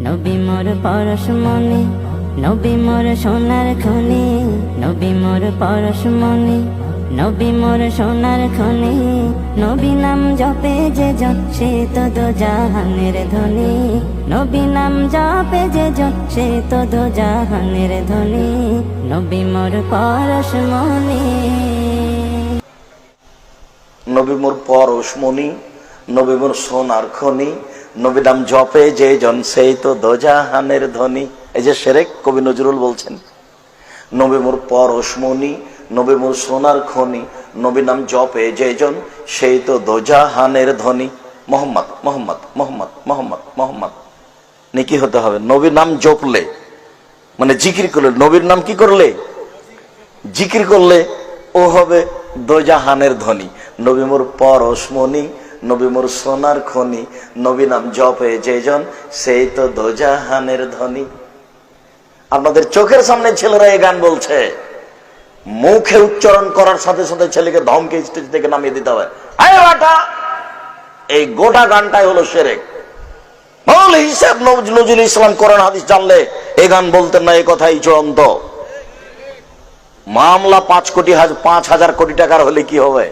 নবী মোর পরশমণি, নবী মোর সোনার খনি, নবী মোর পরশমণি, নবী মোর সোনার খনি। নবী নাম জপে যে জন সে তো দোজাহানের ধনী, নবী নাম জপে যে জন সে তো দোজাহানের ধনী। নবী মোর পরশমণি। নবী মোর পরশমণি, নবী মোর সোনার খনি, নবী নাম জপে যে জন সেই তো দোজাহানের ধনী। এই যে শিরক কবি নজরুল বলছেন, নবী মোর পরশমণি, নবী মোর সোনার খনি, নবী নাম জপে যে জন সেই তো দোজাহানের ধনী। মোহাম্মদ মোহাম্মদ মোহাম্মদ মোহাম্মদ মোহাম্মদ নেকি হতে হবে। নবীর নাম জপলে মানে জিকির করলে, নবীর নাম কি করলে জিকির করলে ও হবে দোজাহানের ধনী। নবী মোর পরশমণি, নবী মোর সোনার খনি, নবী নাম জপে যে জন সেই তো দোজাহানের ধনী। আপনাদের চোখের সামনে ছেলেরা এই গান বলছে, মুখে উচ্চারণ করার সাথে সাথে ছেলেকে ধমকে স্টেজ থেকে নামিয়ে দিতে হবে। এই গোটা গানটাই হলো শিরক। বল হিসাব নজরুল ইসলাম কোরআন হাদিস জানলে এই গান বলতেন না, এই কথাই চূড়ান্ত। মামলা 5,000 কোটি টাকার হলে কি হবে?